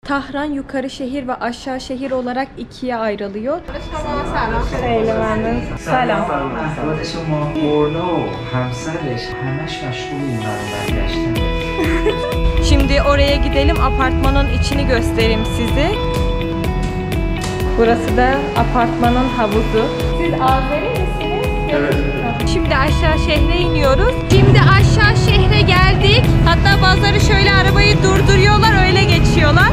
Tahran yukarı şehir ve aşağı şehir olarak ikiye ayrılıyor. سلام. افراد شما بردا و همسرش همش مشغول این برابر گشتن. Şimdi oraya gidelim, apartmanın içini göstereyim size. Burası da apartmanın havuzu. Siz Azeri misiniz? Evet. Şimdi aşağı şehre iniyoruz. Şimdi aşağı şehre geldik. Hatta bazıları şöyle arabayı durduruyorlar, öyle geçiyorlar.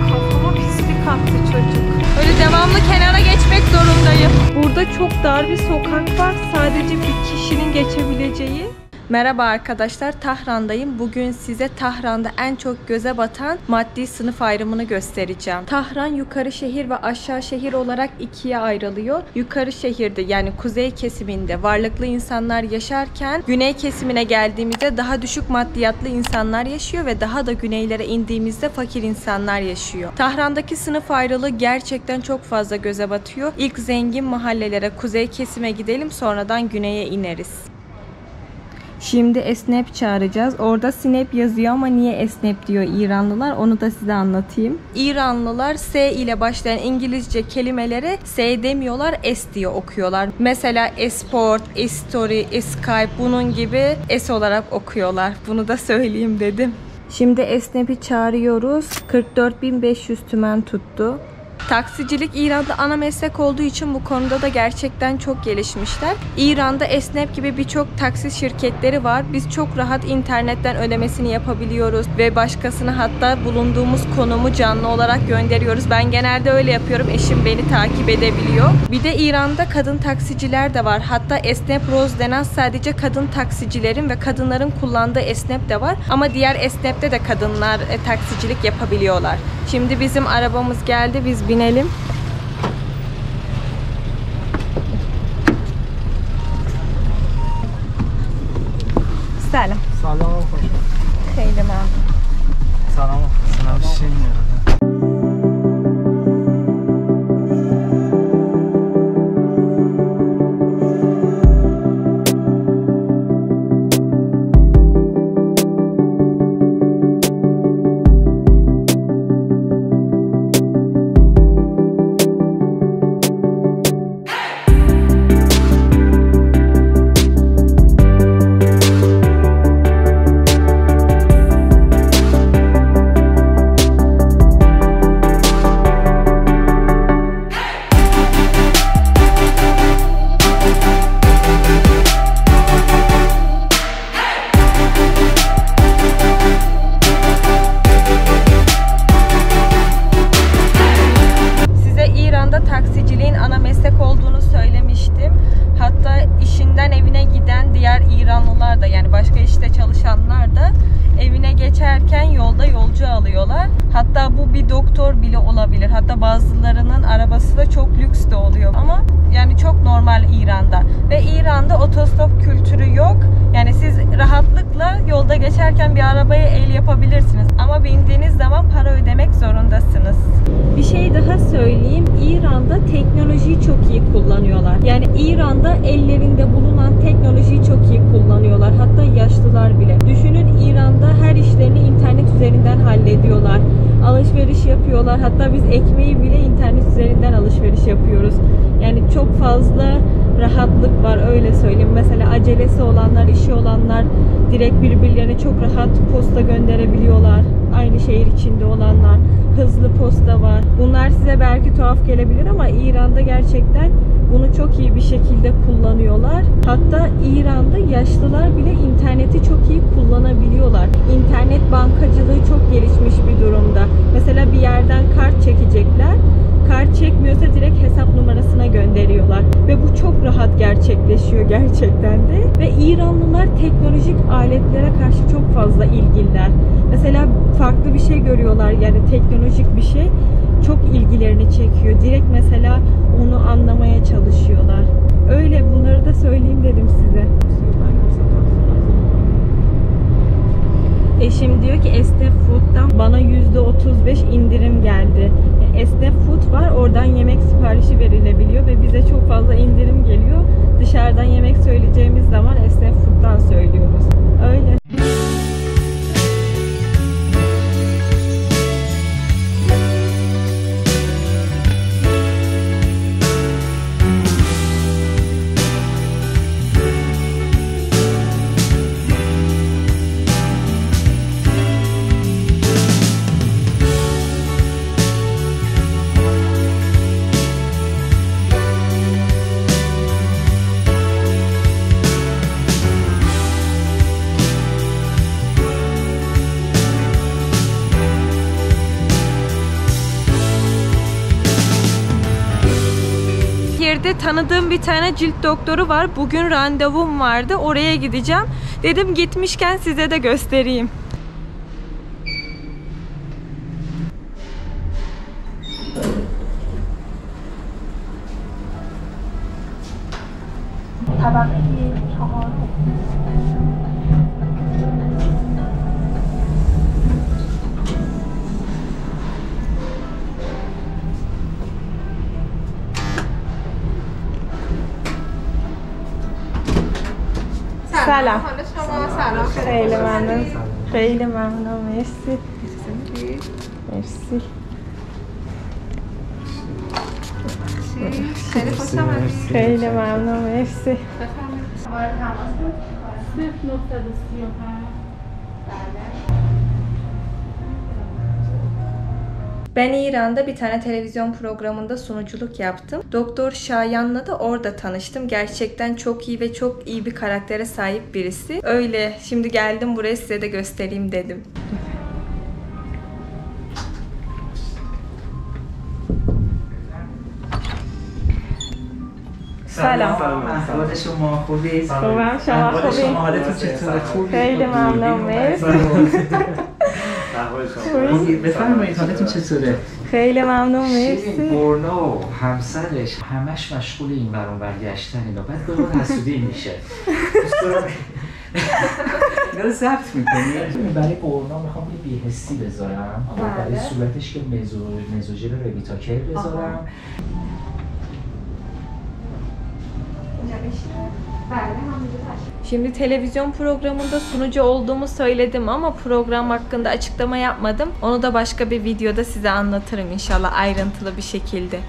Kafama pislik attı çocuk. Öyle devamlı kenara geçmek zorundayım. Burada çok dar bir sokak var. Sadece bir kişinin geçebileceği. Merhaba arkadaşlar, Tahran'dayım. Bugün size Tahran'da en çok göze batan maddi sınıf ayrımını göstereceğim. Tahran yukarı şehir ve aşağı şehir olarak ikiye ayrılıyor. Yukarı şehirde, yani kuzey kesiminde varlıklı insanlar yaşarken güney kesimine geldiğimizde daha düşük maddiyatlı insanlar yaşıyor ve daha da güneylere indiğimizde fakir insanlar yaşıyor. Tahran'daki sınıf ayrılığı gerçekten çok fazla göze batıyor. İlk zengin mahallelere, kuzey kesime gidelim, sonradan güneye ineriz. Şimdi esnep çağıracağız. Orada Snap yazıyor ama niye esnep diyor İranlılar, onu da size anlatayım. İranlılar S ile başlayan İngilizce kelimelere S demiyorlar, S diye okuyorlar. Mesela esport, story, Skype, bunun gibi S olarak okuyorlar. Bunu da söyleyeyim dedim. Şimdi esnepi çağırıyoruz. 44.500 tümen tuttu. Taksicilik İran'da ana meslek olduğu için bu konuda da gerçekten çok gelişmişler. İran'da esnep gibi birçok taksi şirketleri var. Biz çok rahat internetten ödemesini yapabiliyoruz ve başkasına hatta bulunduğumuz konumu canlı olarak gönderiyoruz. Ben genelde öyle yapıyorum. Eşim beni takip edebiliyor. Bir de İran'da kadın taksiciler de var. Hatta esnep roz denen sadece kadın taksicilerin ve kadınların kullandığı esnep de var. Ama diğer esnepte de kadınlar taksicilik yapabiliyorlar. Şimdi bizim arabamız geldi. Biz binelim. Selam. سلام خوش Xeyli məmnun. سلام سلام Taksiciliğin ana meslek olduğunu söylemiştim. Hatta işinden evine giden diğer İranlılar da, yani başka işte çalışanlar da evine geçerken yolda yolcu alıyorlar. Hatta bu bir doktor bile olabilir. Hatta bazılarının arabası da çok lüks de oluyor. Ama yani çok normal İran'da. Ve İran'da otostop kültürü yok. Yani siz rahatlıkla yolda geçerken bir arabaya el yapabilirsiniz. Ama bindiğiniz zaman para ödemek zorundasınız. Bir şey daha söyleyeyim. İran'da teknolojiyi çok iyi kullanıyorlar. Yani İran'da ellerinde bulunan teknolojiyi çok iyi kullanıyorlar. Hatta yaşlılar bile. Düşünün, İran'da her işlerini internet üzerinden hallediyorlar. Alışveriş yapıyorlar. Hatta biz ekmeği bile internet üzerinden alışveriş yapıyoruz. Yani çok fazla rahatlık var, öyle söyleyeyim. Mesela acelesi olanlar, işi olanlar direkt birbirlerine çok rahat posta gönderebiliyorlar. Aynı şehir içinde olanlar. Hızlı posta var. Bunlar size belki tuhaf gelebilir ama İran'da gerçekten bunu çok iyi bir şekilde kullanıyorlar. Hatta İran'da yaşlılar bile interneti çok iyi kullanabiliyorlar. İnternet bankacılığı çok gelişmiş bir durumda. Mesela bir yerden kart çekecekler. Kart çekmiyorsa direkt hesap numarasına gönderiyorlar. Ve bu çok rahat gerçekleşiyor gerçekten de. Ve İranlılar teknolojik aletlere karşı çok fazla ilgililer. Mesela farklı bir şey görüyorlar, yani teknolojik bir şey çok ilgilerini çekiyor. Direkt mesela onu anlamaya çalışıyorlar. Öyle, bunları da söyleyeyim dedim size. Eşim diyor ki Esnaf Food'dan bana %35 indirim geldi. Esnaf Food var, oradan yemek siparişi verilebiliyor ve bize çok fazla indirim geliyor. Dışarıdan yemek söyleyeceğimiz zaman Esnaf Food'dan söylüyoruz. Öyle. Evde tanıdığım bir tane cilt doktoru var. Bugün randevum vardı. Oraya gideceğim. Dedim gitmişken size de göstereyim. سلام خیلی ممنون خیلی ممنون مرسی مرسی خیلی ممنون مرسی Ben İran'da bir tane televizyon programında sunuculuk yaptım. Doktor Şayan'la da orada tanıştım. Gerçekten çok iyi ve çok iyi bir karaktere sahip birisi. Öyle şimdi geldim buraya size de göstereyim dedim. سلام احوال شما خوبی؟ خوبم شما احوال خوبی؟ شما حالتون چطوره؟ خوبی؟ خیلی ممنون مرسی خوبی؟ بفرمایید حالتون چطوره؟ خیلی ممنون شیرین مرسی برنا و همسرش همش مشغول این ور اون ور گشتن اینا بعد به اون حسودی میشه دوست دارم اینا رو ضبط میکنی برای برنا میخوام یه بی‌حسی بذارم برای صورتش که مزوژل رویتاکر بذارم Şimdi televizyon programında sunucu olduğumu söyledim ama program hakkında açıklama yapmadım. Onu da başka bir videoda size anlatırım inşallah ayrıntılı bir şekilde.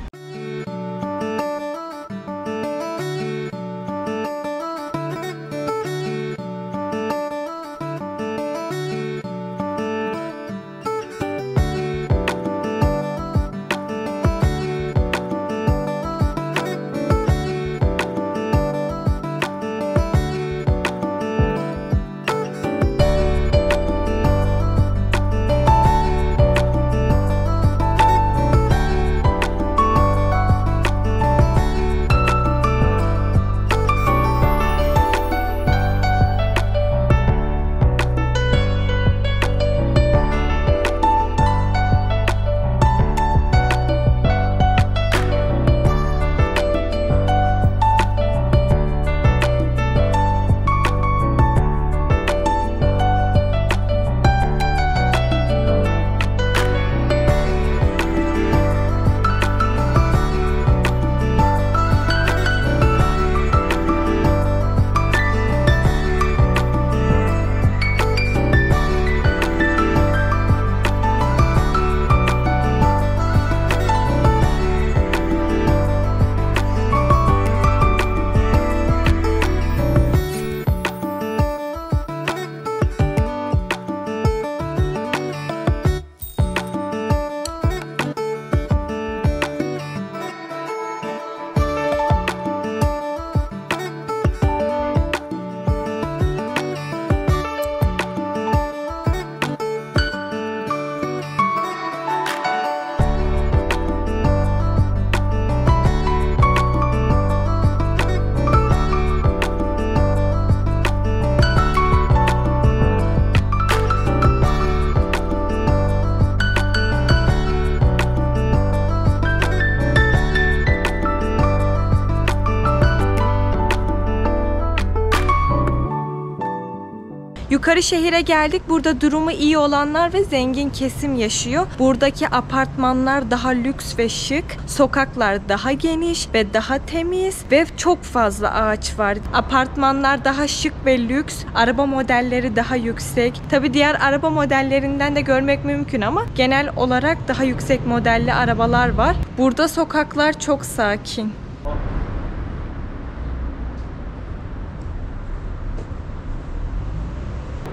Yukarı şehire geldik. Burada durumu iyi olanlar ve zengin kesim yaşıyor. Buradaki apartmanlar daha lüks ve şık. Sokaklar daha geniş ve daha temiz ve çok fazla ağaç var. Apartmanlar daha şık ve lüks. Araba modelleri daha yüksek. Tabi diğer araba modellerinden de görmek mümkün ama genel olarak daha yüksek modelli arabalar var. Burada sokaklar çok sakin.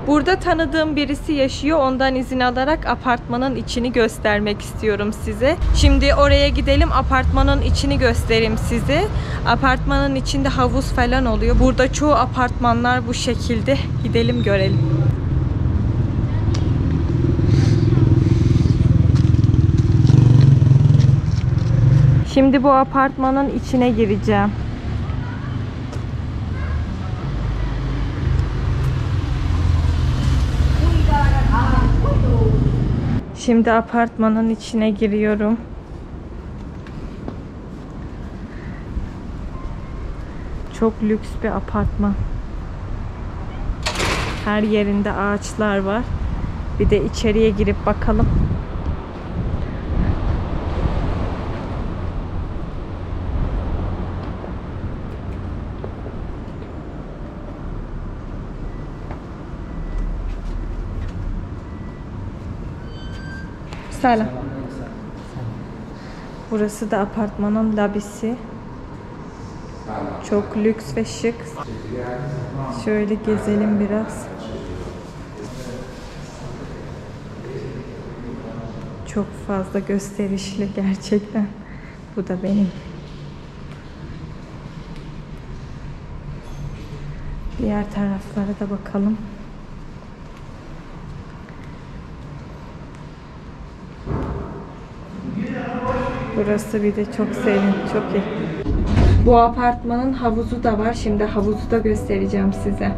Burada tanıdığım birisi yaşıyor. Ondan izin alarak apartmanın içini göstermek istiyorum size. Şimdi oraya gidelim. Apartmanın içini göstereyim size. Apartmanın içinde havuz falan oluyor. Burada çoğu apartmanlar bu şekilde. Gidelim görelim. Şimdi bu apartmanın içine gireceğim. Şimdi apartmanın içine giriyorum. Çok lüks bir apartman. Her yerinde ağaçlar var. Bir de içeriye girip bakalım. Selam. Burası da apartmanın lobisi. Çok lüks ve şık. Şöyle gezelim biraz. Çok fazla gösterişli gerçekten. Bu da benim. Diğer taraflara da bakalım. Burası bir de çok serin, çok iyi. Bu apartmanın havuzu da var. Şimdi havuzu da göstereceğim size.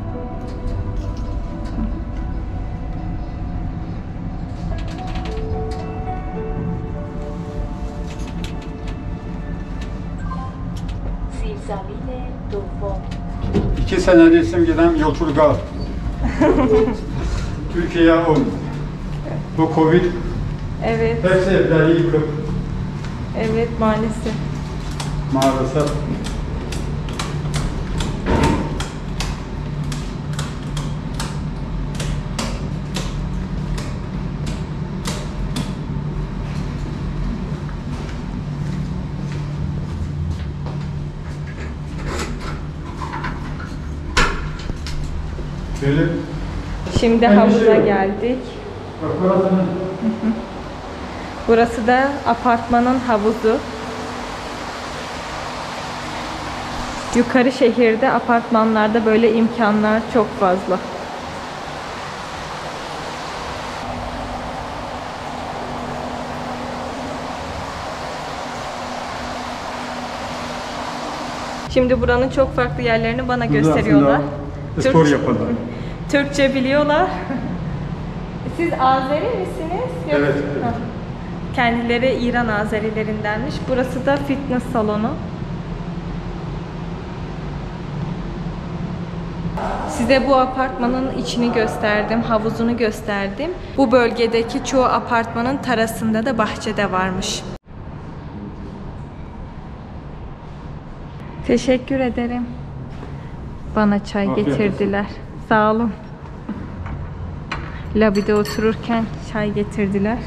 İki senedir simgeden yolculuklar. Türkiye'ye oldu. Bu Covid Evet, hepsi evleri yıkıp evet maalesef. maalesef böyle. Şimdi havuza geldik. Bak burasının Burası da apartmanın havuzu. Yukarı şehirde apartmanlarda böyle imkanlar çok fazla. Şimdi buranın çok farklı yerlerini bana gösteriyorlar. aslında spor yaparlar. Türkçe biliyorlar. Siz Azeri misiniz? Yok. Evet. Ha. Kendileri İran Azerilerindenmiş. Burası da fitness salonu. Size bu apartmanın içini gösterdim, havuzunu gösterdim. Bu bölgedeki çoğu apartmanın terasında da bahçede varmış. Teşekkür ederim. Bana çay Afiyet olsun. getirdiler. Sağ olun. Lobide otururken çay getirdiler.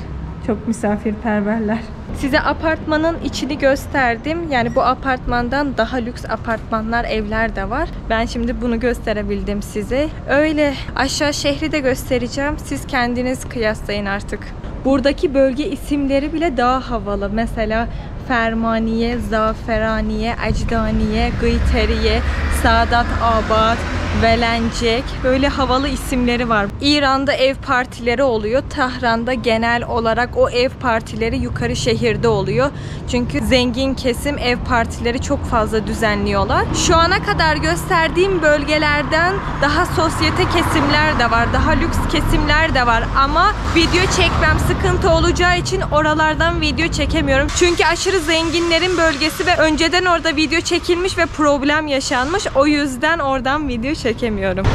Çok misafirperverler. Size apartmanın içini gösterdim. Yani bu apartmandan daha lüks apartmanlar, evler de var. Ben şimdi bunu gösterebildim size. Öyle aşağı şehri de göstereceğim. Siz kendiniz kıyaslayın artık. Buradaki bölge isimleri bile daha havalı. Mesela Fermaniye, Zaferaniye, Ecdaniye, Gıyteriye, Saadat Abad, Velencek, böyle havalı isimleri var. İran'da ev partileri oluyor. Tahran'da genel olarak o ev partileri yukarı şehirde oluyor. Çünkü zengin kesim ev partileri çok fazla düzenliyorlar. Şu ana kadar gösterdiğim bölgelerden daha sosyete kesimler de var. Daha lüks kesimler de var. Ama video çekmem sıkıntı olacağı için oralardan video çekemiyorum. Çünkü aşırı zenginlerin bölgesi ve önceden orada video çekilmiş ve problem yaşanmış. O yüzden oradan video çekemiyorum.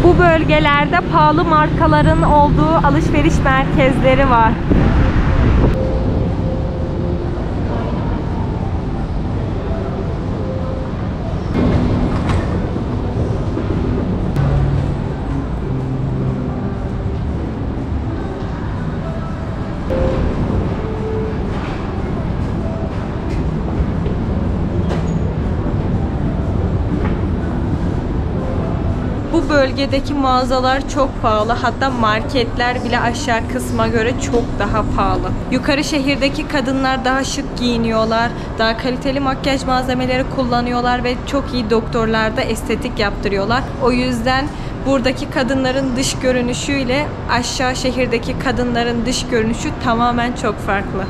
Bu bölgelerde pahalı markaların olduğu alışveriş merkezleri var. Bu bu bölgedeki mağazalar çok pahalı. Hatta marketler bile aşağı kısma göre çok daha pahalı. Yukarı şehirdeki kadınlar daha şık giyiniyorlar. Daha kaliteli makyaj malzemeleri kullanıyorlar ve çok iyi doktorlarda estetik yaptırıyorlar. O yüzden buradaki kadınların dış görünüşüyle aşağı şehirdeki kadınların dış görünüşü tamamen çok farklı.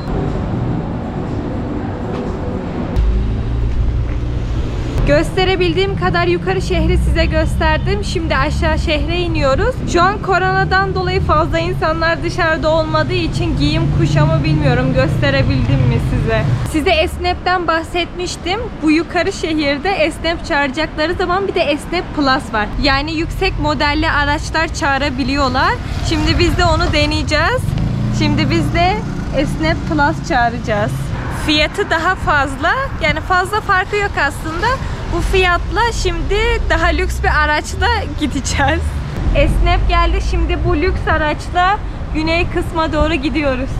Gösterebildiğim kadar yukarı şehri size gösterdim. Şimdi aşağı şehre iniyoruz. Şu an koronadan dolayı fazla insanlar dışarıda olmadığı için giyim kuşamı bilmiyorum gösterebildim mi size. Size Esnep'ten bahsetmiştim. Bu yukarı şehirde Esnep çağıracakları zaman bir de Esnep Plus var. Yani yüksek modelli araçlar çağırabiliyorlar. Şimdi biz de onu deneyeceğiz. Şimdi biz de Esnep Plus çağıracağız. Fiyatı daha fazla. Yani fazla farkı yok aslında. Bu fiyatla şimdi daha lüks bir araçla gideceğiz. Esnep geldi. Şimdi bu lüks araçla güney kısma doğru gidiyoruz.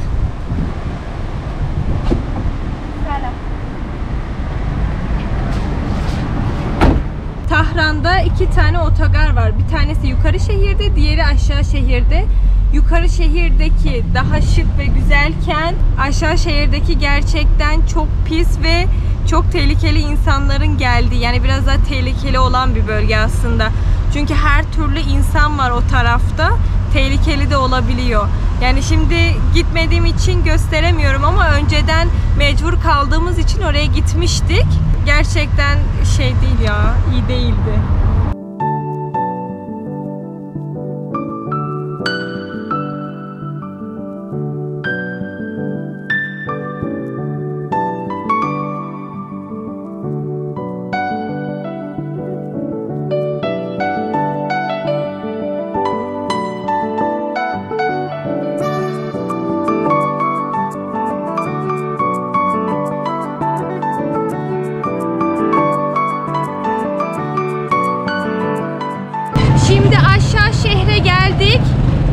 Tahran'da 2 tane otogar var. Bir tanesi yukarı şehirde, diğeri aşağı şehirde. Yukarı şehirdeki daha şık ve güzelken aşağı şehirdeki gerçekten çok pis ve çok tehlikeli insanların geldiği, yani biraz daha tehlikeli olan bir bölge aslında. Çünkü her türlü insan var o tarafta. Tehlikeli de olabiliyor. Yani şimdi gitmediğim için gösteremiyorum ama önceden mecbur kaldığımız için oraya gitmiştik. Gerçekten şey değil ya, iyi değildi.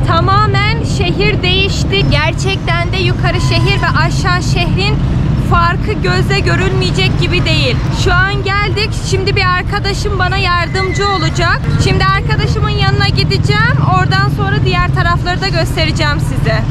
Tamamen şehir değişti. Gerçekten de yukarı şehir ve aşağı şehrin farkı gözle görülmeyecek gibi değil. Şu an geldik. Şimdi bir arkadaşım bana yardımcı olacak. Şimdi arkadaşımın yanına gideceğim. Oradan sonra diğer tarafları da göstereceğim size.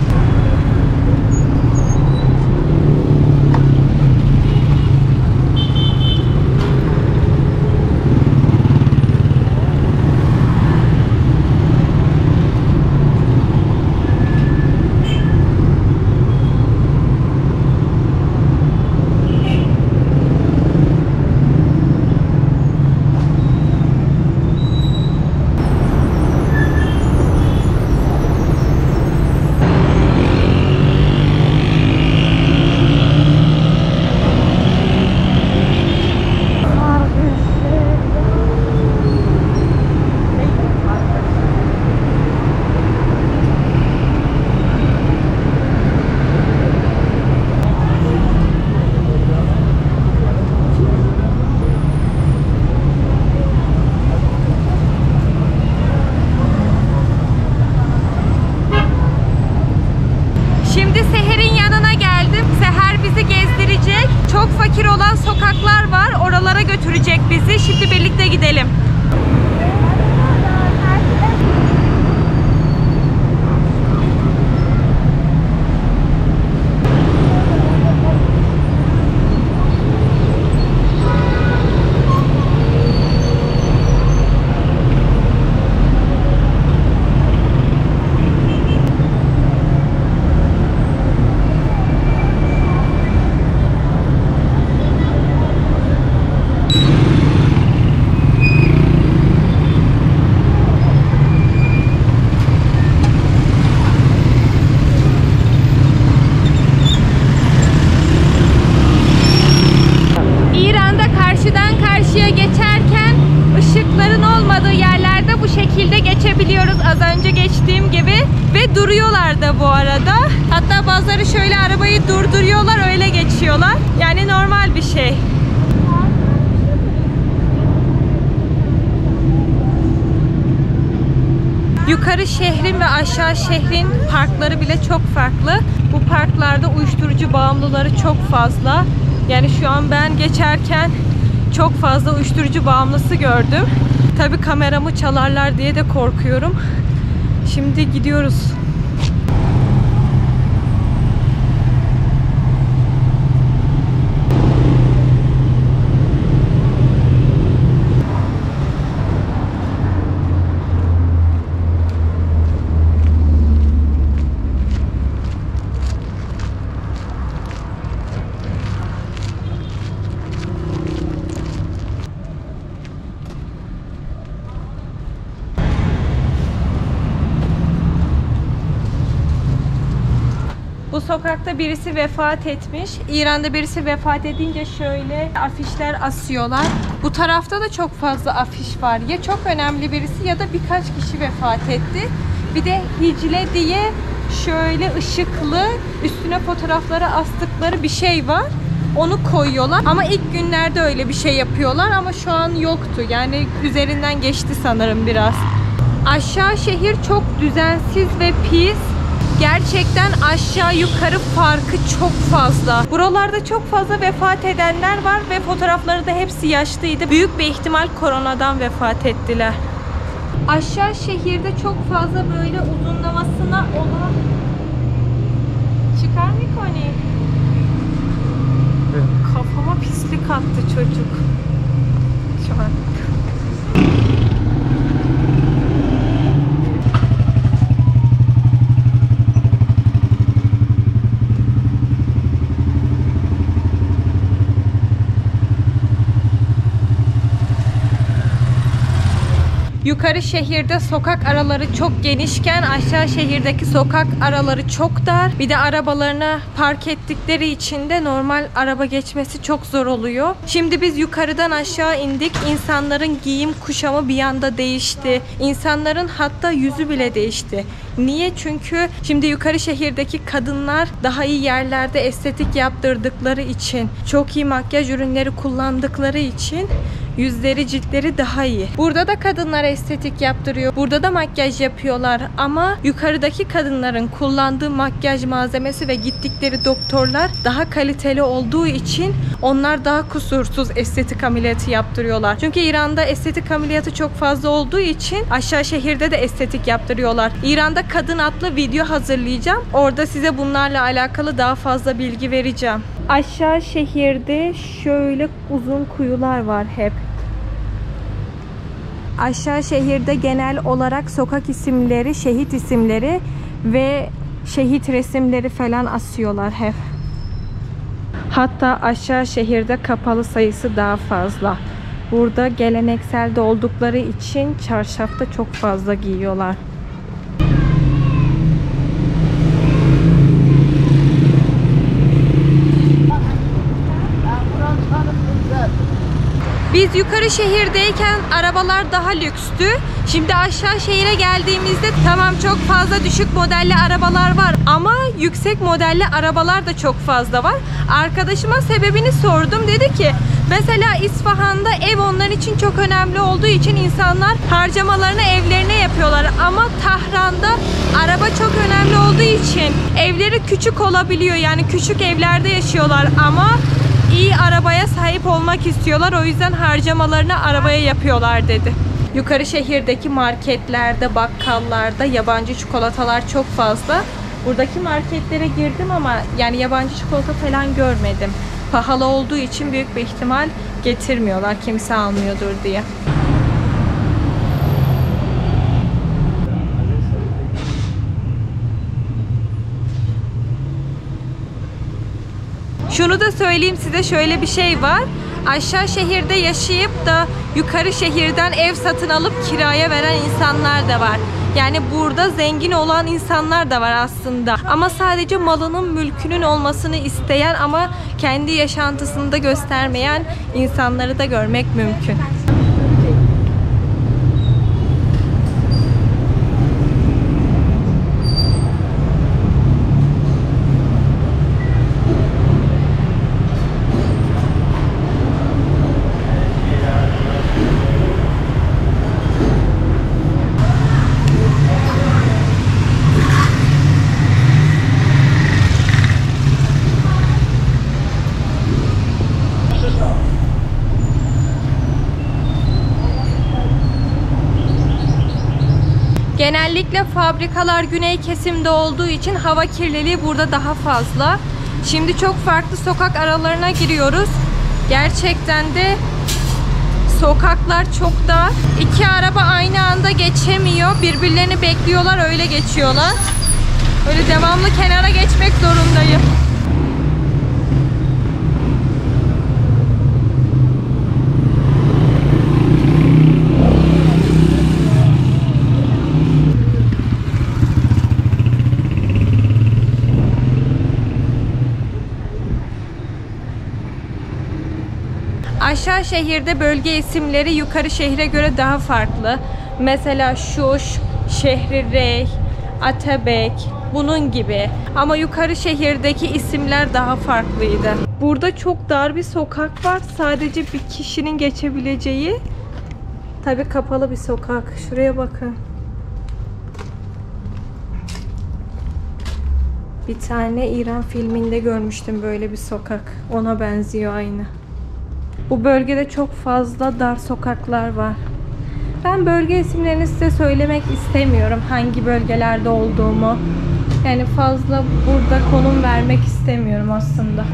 Çok fakir olan sokaklar var. Oralara götürecek bizi. Şimdi birlikte gidelim. Az önce geçtiğim gibi ve duruyorlar da bu arada. Hatta bazıları şöyle arabayı durduruyorlar, öyle geçiyorlar. Yani normal bir şey. Yukarı şehrin ve aşağı şehrin parkları bile çok farklı. Bu parklarda uyuşturucu bağımlıları çok fazla. Yani şu an ben geçerken çok fazla uyuşturucu bağımlısı gördüm. Tabii kameramı çalarlar diye de korkuyorum. Şimdi gidiyoruz. Bu sokakta birisi vefat etmiş. İran'da birisi vefat edince şöyle afişler asıyorlar. Bu tarafta da çok fazla afiş var. Ya çok önemli birisi ya da birkaç kişi vefat etti. Bir de Hicle diye şöyle ışıklı üstüne fotoğrafları astıkları bir şey var. Onu koyuyorlar. Ama ilk günlerde öyle bir şey yapıyorlar ama şu an yoktu. Yani üzerinden geçti sanırım biraz. Aşağı şehir çok düzensiz ve pis. Gerçekten aşağı yukarı farkı çok fazla. Buralarda çok fazla vefat edenler var ve fotoğrafları da hepsi yaşlıydı. Büyük bir ihtimal koronadan vefat ettiler. Aşağı şehirde çok fazla böyle uzunlamasına olan... Çıkar mı Koni? Kafama pislik attı çocuk. Şu an. Yukarı şehirde sokak araları çok genişken aşağı şehirdeki sokak araları çok dar. Bir de arabalarını park ettikleri için de normal araba geçmesi çok zor oluyor. Şimdi biz yukarıdan aşağı indik. İnsanların giyim kuşamı bir anda değişti. İnsanların hatta yüzü bile değişti. Niye? Çünkü şimdi yukarı şehirdeki kadınlar daha iyi yerlerde estetik yaptırdıkları için, çok iyi makyaj ürünleri kullandıkları için yüzleri, ciltleri daha iyi. Burada da kadınlar estetik yaptırıyor. Burada da makyaj yapıyorlar. Ama yukarıdaki kadınların kullandığı makyaj malzemesi ve gittikleri doktorlar daha kaliteli olduğu için onlar daha kusursuz estetik ameliyatı yaptırıyorlar. Çünkü İran'da estetik ameliyatı çok fazla olduğu için aşağı şehirde de estetik yaptırıyorlar. İran'da kadın adlı video hazırlayacağım. Orada size bunlarla alakalı daha fazla bilgi vereceğim. Aşağı şehirde şöyle uzun kuyular var hep. Aşağı şehirde genel olarak sokak isimleri, şehit isimleri ve şehit resimleri falan asıyorlar hep. Hatta aşağı şehirde kapalı sayısı daha fazla. Burada geleneksel de oldukları için çarşafta çok fazla giyiyorlar. Biz yukarı şehirdeyken arabalar daha lükstü. Şimdi aşağı şehire geldiğimizde tamam çok fazla düşük modelli arabalar var ama yüksek modelli arabalar da çok fazla var. Arkadaşıma sebebini sordum. Dedi ki mesela İsfahan'da ev onlar için çok önemli olduğu için insanlar harcamalarını evlerine yapıyorlar. Ama Tahran'da araba çok önemli olduğu için evleri küçük olabiliyor. Yani küçük evlerde yaşıyorlar ama iyi arabaya sahip olmak istiyorlar. O yüzden harcamalarını arabaya yapıyorlar dedi. Yukarı şehirdeki marketlerde, bakkallarda yabancı çikolatalar çok fazla. Buradaki marketlere girdim ama yani yabancı çikolata falan görmedim. Pahalı olduğu için büyük bir ihtimal getirmiyorlar. Kimse almıyordur diye. Şunu da söyleyeyim size, şöyle bir şey var. Aşağı şehirde yaşayıp da yukarı şehirden ev satın alıp kiraya veren insanlar da var. Yani burada zengin olan insanlar da var aslında. Ama sadece malının, mülkünün olmasını isteyen ama kendi yaşantısını da göstermeyen insanları da görmek mümkün. Genellikle fabrikalar güney kesimde olduğu için hava kirliliği burada daha fazla. Şimdi çok farklı sokak aralarına giriyoruz. Gerçekten de sokaklar çok dar. İki araba aynı anda geçemiyor. Birbirlerini bekliyorlar, öyle geçiyorlar. Böyle devamlı kenara geçmek zorundayım. Aşağı şehirde bölge isimleri yukarı şehre göre daha farklı. Mesela Şuş, Şehrirey, Atabek, bunun gibi. Ama yukarı şehirdeki isimler daha farklıydı. Burada çok dar bir sokak var. Sadece bir kişinin geçebileceği. Tabii kapalı bir sokak. Şuraya bakın. Bir tane İran filminde görmüştüm böyle bir sokak. Ona benziyor aynı. Bu bölgede çok fazla dar sokaklar var. Ben bölge isimlerini size söylemek istemiyorum. Hangi bölgelerde olduğumu. Yani fazla burada konum vermek istemiyorum aslında.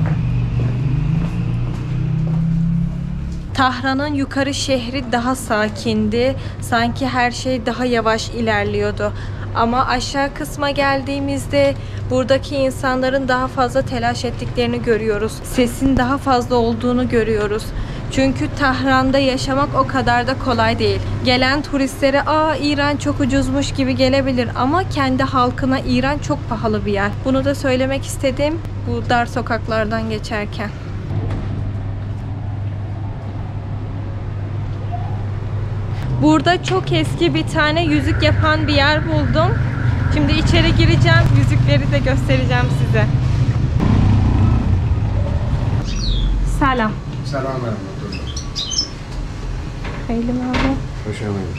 Tahran'ın yukarı şehri daha sakindi. Sanki her şey daha yavaş ilerliyordu. Ama aşağı kısma geldiğimizde buradaki insanların daha fazla telaş ettiklerini görüyoruz. Sesin daha fazla olduğunu görüyoruz. Çünkü Tahran'da yaşamak o kadar da kolay değil. Gelen turistlere İran çok ucuzmuş gibi gelebilir ama kendi halkına İran çok pahalı bir yer. Bunu da söylemek istedim bu dar sokaklardan geçerken. Burada çok eski bir tane yüzük yapan bir yer buldum. Şimdi içeri gireceğim. Yüzükleri de göstereceğim size. Selam. سلام Hayırlı abi. خوش آمدید.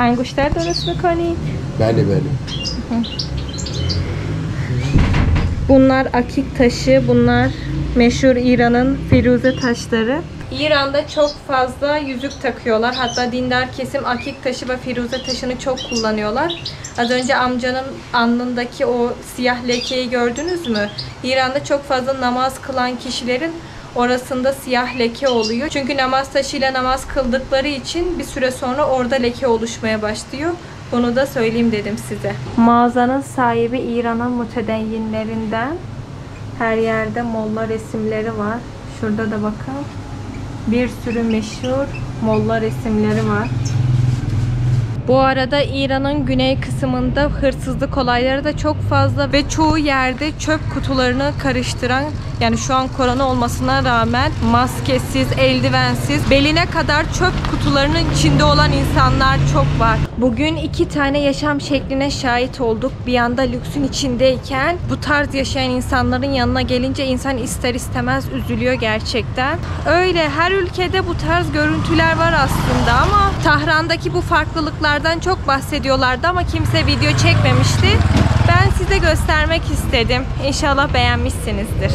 انگشتر درست میکنید؟ بله بله. Bunlar akik taşı. Bunlar meşhur İran'ın firuze taşları. İran'da çok fazla yüzük takıyorlar. Hatta dindar kesim akik taşı ve firuze taşını çok kullanıyorlar. Az önce amcanın alnındaki o siyah lekeyi gördünüz mü? İran'da çok fazla namaz kılan kişilerin orasında siyah leke oluyor. Çünkü namaz taşıyla namaz kıldıkları için bir süre sonra orada leke oluşmaya başlıyor. Bunu da söyleyeyim dedim size. Mağazanın sahibi İran'ın mütedeyyinlerinden. Her yerde molla resimleri var. Şurada da bakın. Bir sürü meşhur molla resimleri var. Bu arada İran'ın güney kısmında hırsızlık olayları da çok fazla ve çoğu yerde çöp kutularını karıştıran, yani şu an korona olmasına rağmen maskesiz, eldivensiz, beline kadar çöp kutularının içinde olan insanlar çok var. Bugün 2 tane yaşam şekline şahit olduk. Bir yanda lüksün içindeyken bu tarz yaşayan insanların yanına gelince insan ister istemez üzülüyor gerçekten. Öyle her ülkede bu tarz görüntüler var aslında ama Tahran'daki bu farklılıklardan çok bahsediyorlardı ama kimse video çekmemişti. Ben size göstermek istedim. İnşallah beğenmişsinizdir.